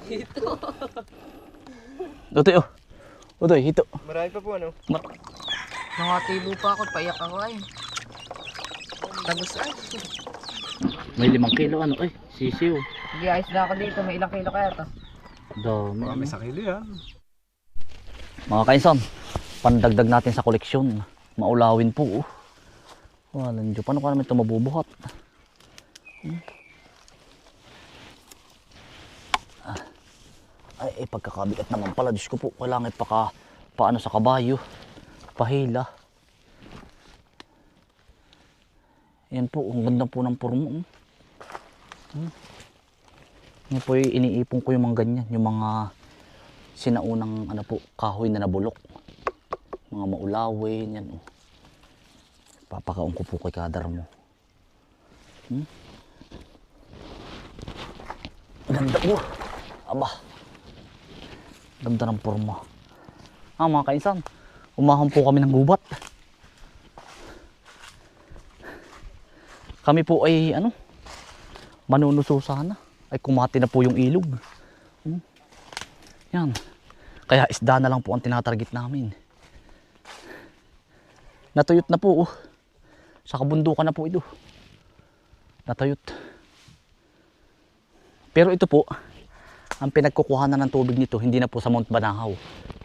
Hito. Utoy, oh. Utoy, hito. Marami pa po ano? Nakatibo pa ako, payak ako ay. Tagos ay. May 5 kilo ano, ay, sisiw. Hindi, ayos na ako dito. May ilang kilo kaya to. Dami. Marami sa kilo yan. Mga kainsan, pandagdag natin sa koleksyon. Maulawin po, oh. Walang Diyo, paano ka namin ito mabubuhat? Ay, pagkakabigat naman pala. Diyos ko po, kailangan paano sa kabayo. Pahila. Yan po, ang ganda po ng purmo. Yan po yung iniipon ko yung mga ganyan. Yung mga sinaunang ano po, kahoy na nabulok. Mga maulawin, yan oh. Papakaon ko po kay kadar mo. Ganda po. Aba. Ganda ng porma. Mga kainsan, umahan po kami ng gubat. Kami po ay manunuso sana. Ay kumati na po yung ilog. Yan. Kaya isda na lang po ang tinatarget namin. Natuyot na po. Sa kabundukan na po ito. Natuyot. Pero ito po, ang pinagkukuhanan ng tubig nito, hindi na po sa Mount Banahaw.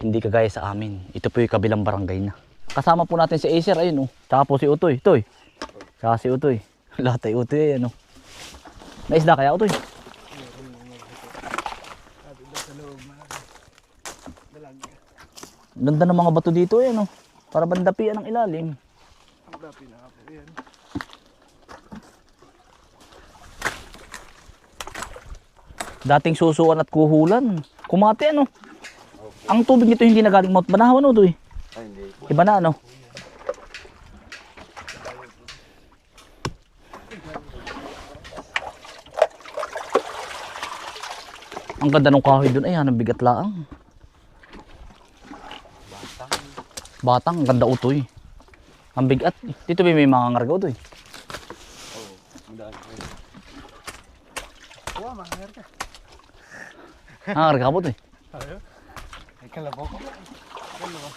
Hindi kagaya sa amin. Ito po yung kabilang barangay na. Kasama po natin si Acer, ayun oh. Tsaka po si Utoy. Toy. Tsaka si Utoy. Lahat ay Utoy, ayun oh. Naisda kaya Utoy? Ganda ng mga bato dito, ayun oh. Para bandapian ng ilalim. Dapi na po yan. Dating susuan at kuhulan. Kumati ano. Ang tubig nito hindi na galing Mount Banahaw ano to eh. Ay, hindi. Iba na ano. Ang ganda ng kahoy doon. Ay, ang bigat laang. Batang, ang ganda utoy. Ang bigat. Dito may mga ngarga utoy. Oo, ang daan. Wow, mahangir ka. Ah, ngarga po utoy. Ayaw. Ay, kalabaw ko. Kalabaw.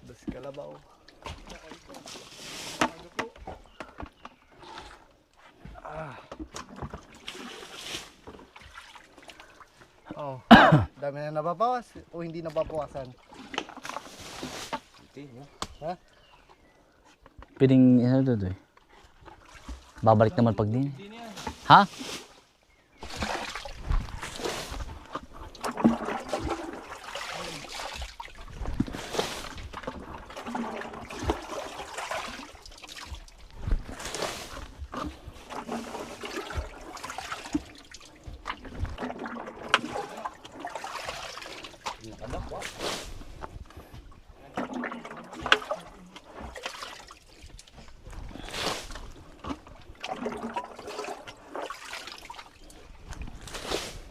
Das kalabaw. Oh, dami na nababawas o hindi nababawasan? Hindi, ha? Piling ano to utoy. Babalik naman pag din. Ha?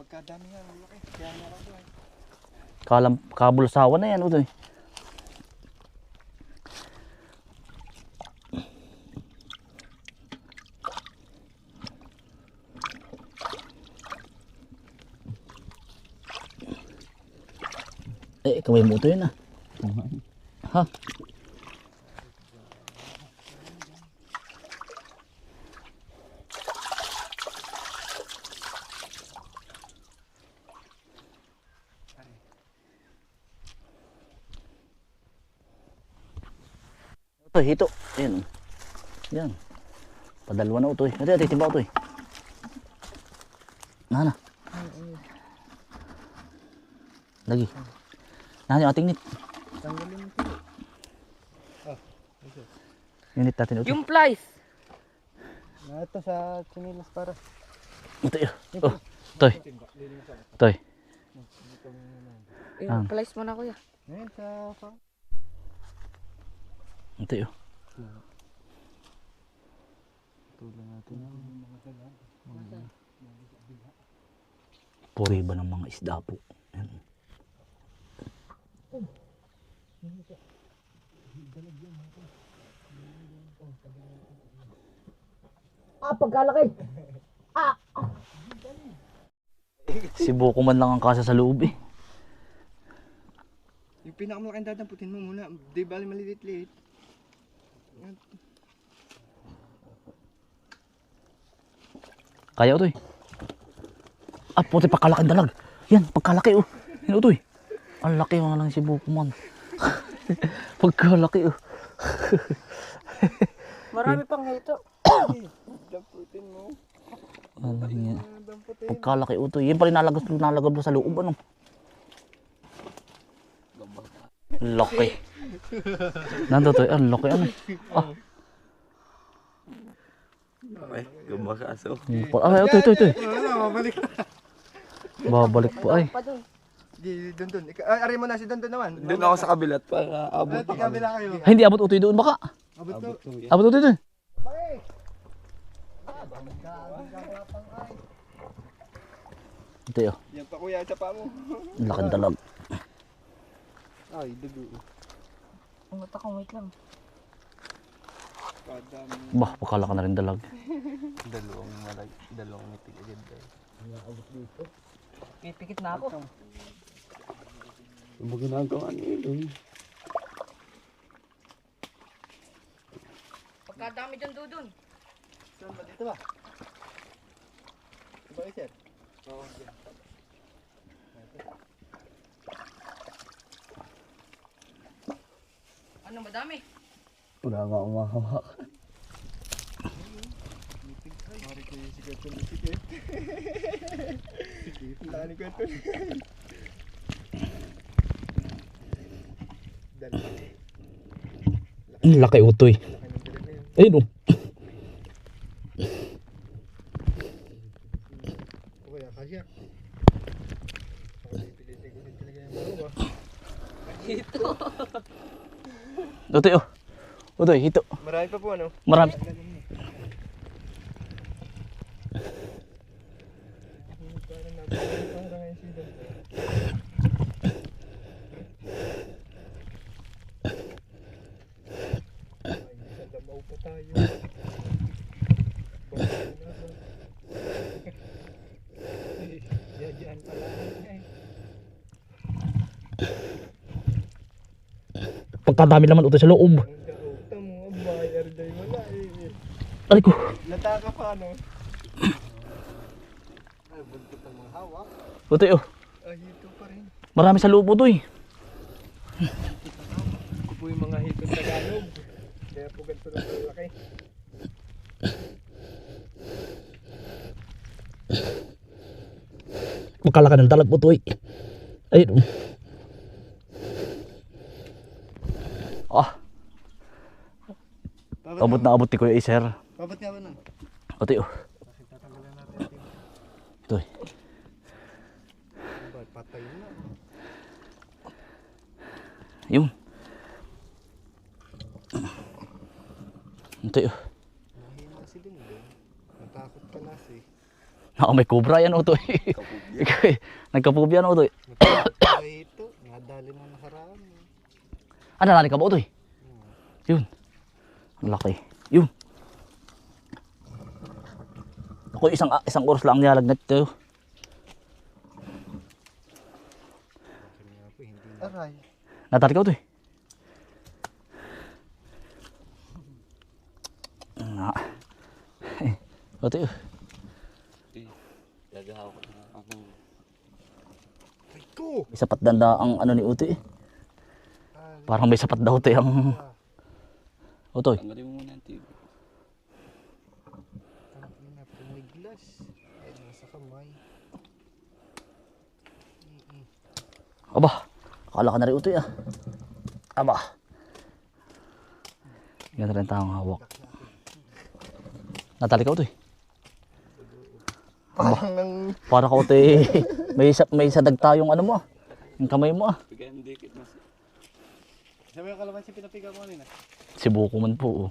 Pagkadami nga, laki. Kaya meron doon. Kabulsawan na yan utoy. Eh, kamay mo utoy na. Ha? Ito, hito. Ayan. Yan. Padalwa na utoy. Ito, titimba utoy. Nana. Lagi. Nana yung ating nit. Tanggalin mo po. Yung nit natin utoy. Yung flies. Na ito sa chinilas para. Utoy. Oh. Toy. Toy. Yung flies mo na kuya. Ngayon sa Utoy. tulong natin ng mga salan. Puri ba ng mga isda po? Ayan. Pagkalaki. Si Buko man lang ang kasa sa loob eh. Yung pinakamalaking dadamputin mo muna. Di bali malilit-lilit. Kaya Utoy. Puti pagkalaki dalag. Yan, pagkalaki oh. Yan Utoy. Ang laki mga lang si Buko man. Pagkalaki oh. Marami pang ito. Damputin mo. Ano yan? Damputin. Pagkalaki Utoy. Yan pala nalagab sa loob ano. Laki. Nando to, ang laki ano. Ay, gumakaso. Ito. Mabalik. Babalik po ay. Di, dun. Ari mo na si Dun naman. Doon ako sa kabilat para abot Ati kabila kayo. Ay, hindi abot Utoy doon baka. Abot to. Abot Utoy doon. Ito yun. Yan pa kuya, sa pa mo. Ang laking dalag. Ay, dugo. Ang mata ko, wait lang. Kadami. Bah, pagkalaki na rin dalag. Dalawang mitig agad tayo. Pipikit na ako. Ano ba ginagawa niyo? Pagkadami dyan, Dudun. Saan ba dito ba? Diba sir? Oo. Ano, madami? Wala nga umahawak. Mari ko yung sigat yung sigat. Lani ko ito. Dalawa. Ang laki Utoy. Ayun oh. Okay, akasya. Ako pipilitin ko din talaga yung mga ba. Utoy oh. Utoy, ito. Marami pa po ano? Marami. Pagkadami naman Utoy sa loob. Ay ko. Nataka pa ano? Ay, buntot ang mga hawak. Utoy oh. Ay, hito pa rin. Marami sa loob Utoy. Ito po yung mga hito sa Tagalog. Kaya po ganito lang laki. Pagkalaki ng dalag Utoy. Ayun. Abot na abot ni Kuya Iser. Pabat nga ba nun? Utoy oh. Tatanggalan natin ito. Utoy. Ba't patay na? Yun. Utoy oh. Mahina si Dun doon. Natakot ka na si. May cobra yan Utoy. Nagkapubya na Utoy. Natakot ka ito. Nadali na nakaraan. Nalali ka ba Utoy? Yun. Ang laki. Yun. Ako isang oras lang nilalagnat ito. Aray. Natali ka Utoy. Utoy. Gagawa ko na ako. Ay ko! May sapat danda ang ano ni Utoy. Parang may sapat daw Utoy ang Utoy. Tanggalin mo muna ang TV. Tangina, pumiglas. Ay, nasa kamay. Aba, akala ka na rin Utoy ah. Aba. Yan rin tayong hawak. Natali ka Utoy. Parang nang... Para ka Utoy. may sadag tayong ano mo ah. Yung kamay mo ah. Bigyan dikit mas. Sabi yung kalamansi pinapiga mo kanina. Si Buko man po oh.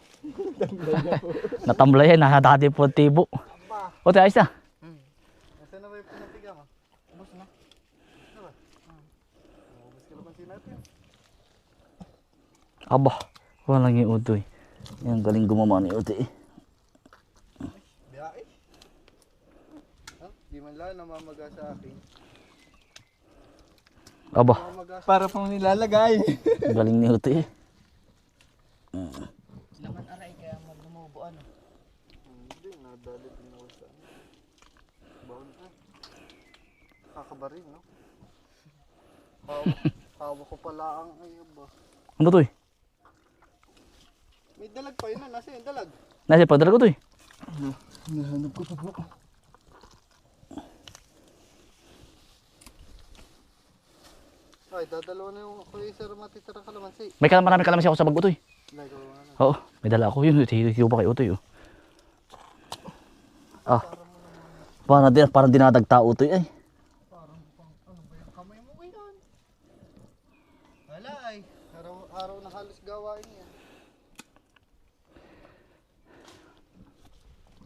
Natamblay yan, dati po tibo. Utoy, ayos na. Nasaan na ba yung pinapiga mo? Ubus na. Ano ba? Ubus kalamansi natin. Aba, walang yung Utoy. Yan, galing gumawa ni Utoy. Di man lang namamaga sa akin. Aba, Namamaga para pang nilalagay. galing ni Utoy eh. Laman aray kaya magumubo ano. Hindi, nadali din ako sa ano. Baon ka. Kakabarin, no? Hawa ko pala ang ayab ba. Ano to eh? May dalag pa yun na. Nasa yung dalag? Nasa pagdala ko to eh. Nahanap ko pa po. Ay, dadalawa na yung kuya sir matitira kalamansi. Marami kalamansi ako sa bag Utoy. Like, na. Oo, may dala ako yun. Hihiyo pa kay Utoy oh. Ah, parang dinadagta Utoy eh. Parang pang ano ba yung kamay mo yan? Wala ay. Araw na halos gawain yan.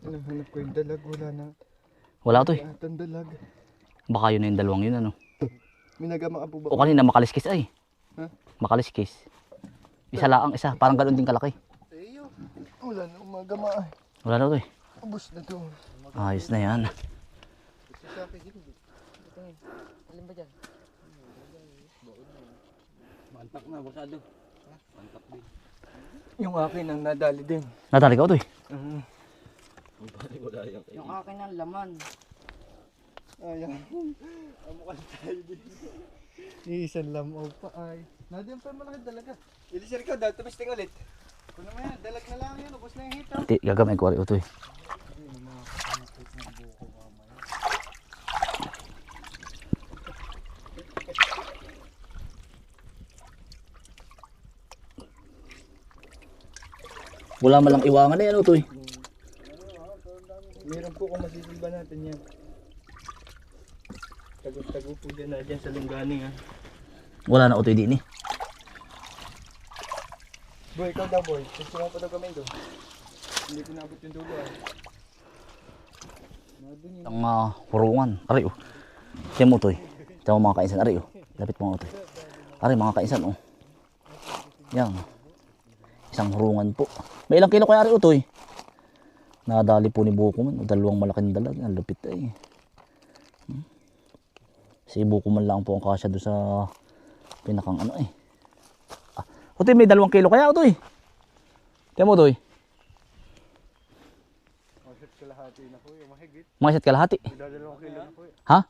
Hanap ko yung dalag. Wala na. Wala Utoy. Lahat ang dalag. Baka yun na yung dalawang yun ano. May nagama po ba? O kanina makaliskis ay. Ha? Makaliskis. Isa laang isa. Parang ganoon din kalaki. Sa iyo. Wala na umagama ay. Wala na Utoy. Ubus na to. Ayos na yan. Kasi sa akin hindi. Alin ba dyan? Mantak na, basado. Mantak din. Yung akin ang nadali din. Nadali ka Utoy. Wala yan. Yung akin ng laman. Ayan. Amukan tayo dito. Iisan lamaw pa ay. Nadiyan pa malaki dalaga. Ilisir ka daw, tumisting ulit. Kung naman yan, dalag na lang yan. Ubus na yung hito. Hindi, gagamay ko rin Utoy. Wala malang iwangan na yan Utoy. Meron po kung masisilba natin yan. Tago-tago po dyan na dyan sa lungganing ha. Wala na Utoy din eh. Boy, ikaw daw boy. Gusto mo pa daw kamay doon. Hindi ko nabot yung dulo ah. Nandun yun. Ang hurungan. Aray oh. Siya mo Utoy. Siya mo mga kainsan. Aray oh. Lapit mo Utoy. Aray mga kainsan oh. Yan. Isang hurungan po. May ilang kilo kaya Aray Utoy? Nadali po ni Bukuman. Dalawang malaking dalag. Ang lupit ay. Si Bukuman lang po ang kasya doon sa pinakang ano eh. Ah, Utoy may 2 kilo kaya Utoy. Tiyan mo Utoy. Masip kalahati na po yung mahigit. Mga isa't kalahati. Dadalawang kilo na po eh. Ha?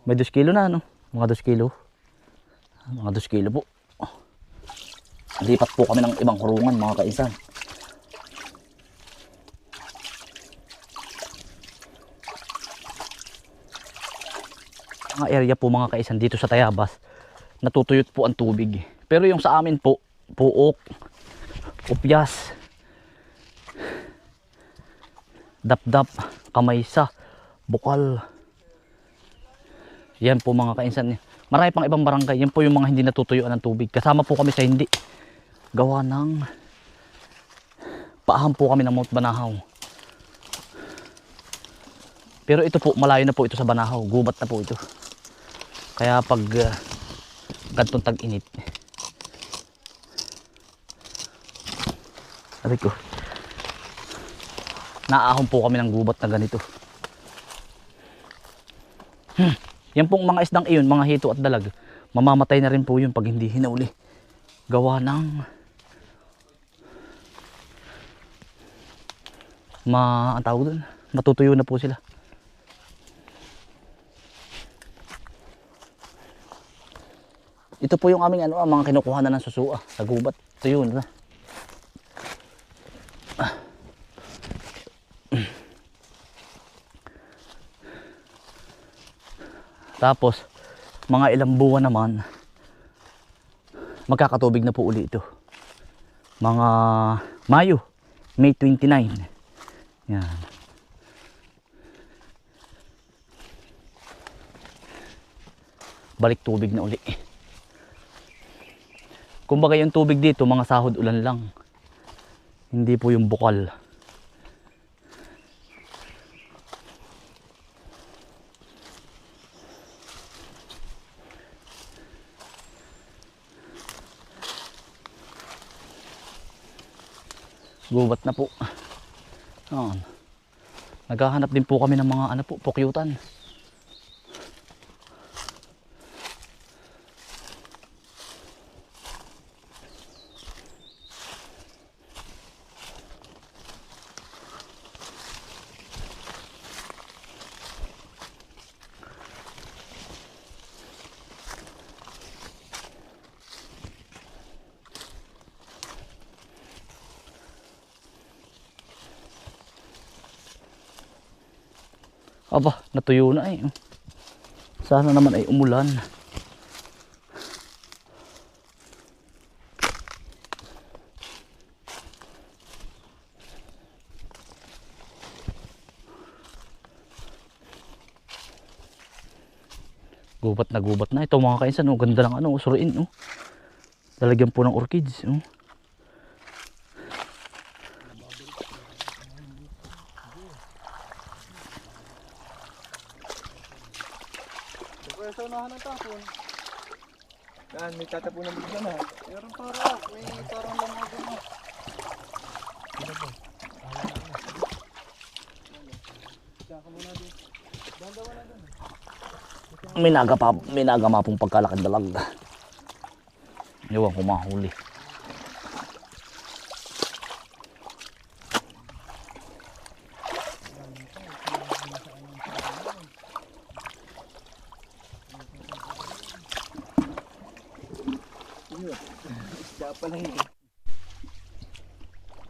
May 2 kilo na ano? Mga 2 kilo. Mga 2 kilo po. Lipat po kami ng ibang kurungan mga kainsan. Mga area po mga kaisan dito sa Tayabas, natutuyot po ang tubig. Pero yung sa amin po, Puok, Upyas, Dapdap, Kamaysa, Bukal. Yan po mga kainsan. Marami pang ibang barangay. Yan po yung mga hindi natutuyuan ng tubig. Kasama po kami sa hindi. Gawa ng paahan po kami ng Mount Banahaw. Pero ito po, malayo na po ito sa Banahaw. Gubat na po ito. Kaya pag gantong tag-init. Sabi ko, naahon po kami ng gubat na ganito. Yan pong mga isdang iyon, mga hito at dalag, mamamatay na rin po yun pag hindi hinauli. Gawa ng ang tawag dun, matutuyo na po sila. Ito po yung aming mga kinukuha na ng susua sa gubat. Ito yun. Tapos, mga ilang buwan naman, magkakatubig na po uli ito. Mga Mayo, May 29. Yan. Balik tubig na uli. Kumbaga yung tubig dito, mga sahod ulan lang. Hindi po yung bukal. Gubat na po. Naghahanap din po kami ng mga ano po, pukyutan. Aba, natuyo na eh. Sana naman ay umulan. Gubat na. Ito mga kainsan, oh, ganda ng ano, suruin. Oh. Lalagyan po ng orchids. Oh. Kaya sa unahan ng tapon. Yan, may tatapunan bigla na. Meron may parang lamago na. Dito po. Tsaka muna din. Bandawa na doon. May nagama pong pagkalakad dalag. Ewan ko mahuli. Isda pala yun.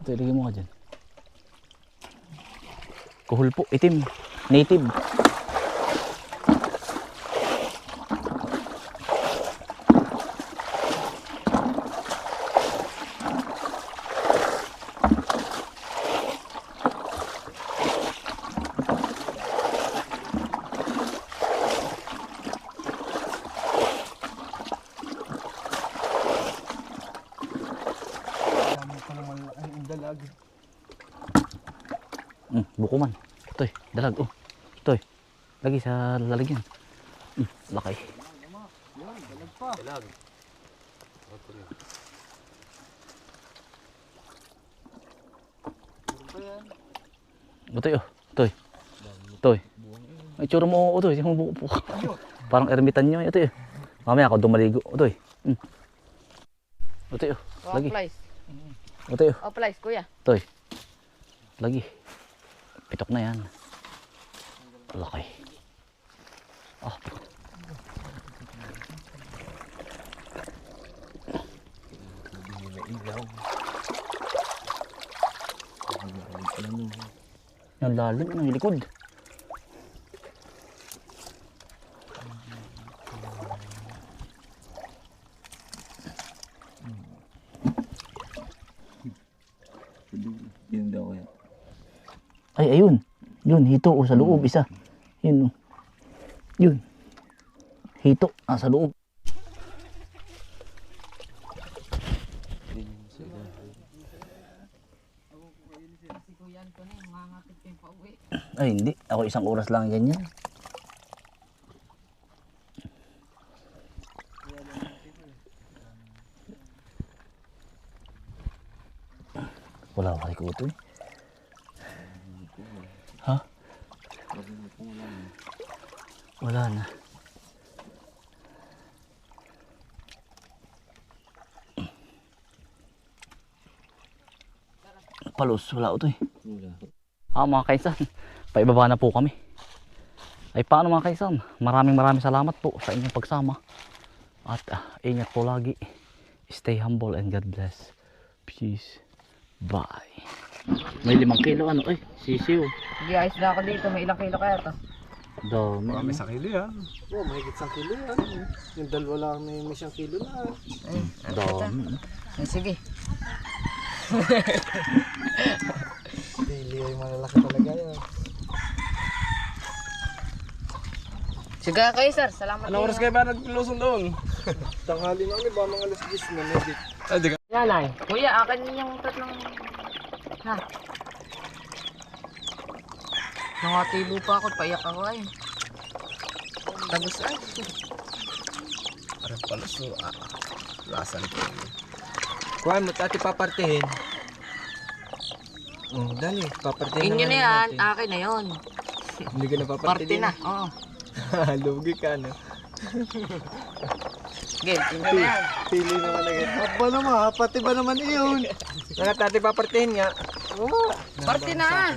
Ito, ilagay mo ka dyan. Kuhul po, itim. Native. Dami pa naman ang dalag. Buko man. Ito'y, dalag. Oh. Ito'y. Lagi sa lalagyan. Laki. Yan, dalag pa. Dalag. Meron pa yan. Ito'y, oh. Ito'y. Ito'y. Ay, tsura mo, ito'y. Parang ermitan nyo. Ito'y. Mamaya ako dumaligo. Ito'y. Ito'y, oh. Lagi. Flies. Ito'y, oh. Oh, flies, kuya. Ito'y. Lagi. Pitok na yan. Laki. Ah. Yung lalim ng likod. Yun daw kaya. Ay, ayun. Yun, hito. O, sa loob, isa. Yun, oh. Yun. Hito. Sa loob. Ay, hindi. Ako isang oras lang ganyan. Wala ko ko ito eh. Ha? Wala na. Palos, wala ito eh. Mga kaisan, paibaba na po kami. Ay paano mga kaisan, maraming salamat po sa inyong pagsama. At ingat po lagi. Stay humble and God bless. Peace. Bye. May 5 kilo ano eh, sisiw. Sige, ayos na ako dito. May ilang kilo kaya to? Dami. May 1 kilo yan. Oh, mahigit 1 kilo yan. Yung dalawa lang may 1 kilo na. Ay, Dami. ay, sige. Pili ay malalaki talaga yan. Sige kayo, sir. Salamat. Anong oras kayo ba naglusong doon? Tanghali na ulit, ba mga alas 10 na medit. Nanay. Kuya, akin yung tatlong... Ha? Nangatilo pa ako. Paiyak ako ay. Tagus ay. Parang pala so, lasan ko. Kuhan mo, tati papartihin. Dali, papartihin Inyo na yan, akin na yun. Hindi ka na Party papartihin. na. Oo. Lugi ka, no? Sige, inyo na yan. Pili naman agad. Aba naman, pati ba naman iyon? Mga tati papartihin nga. Oo. Party na.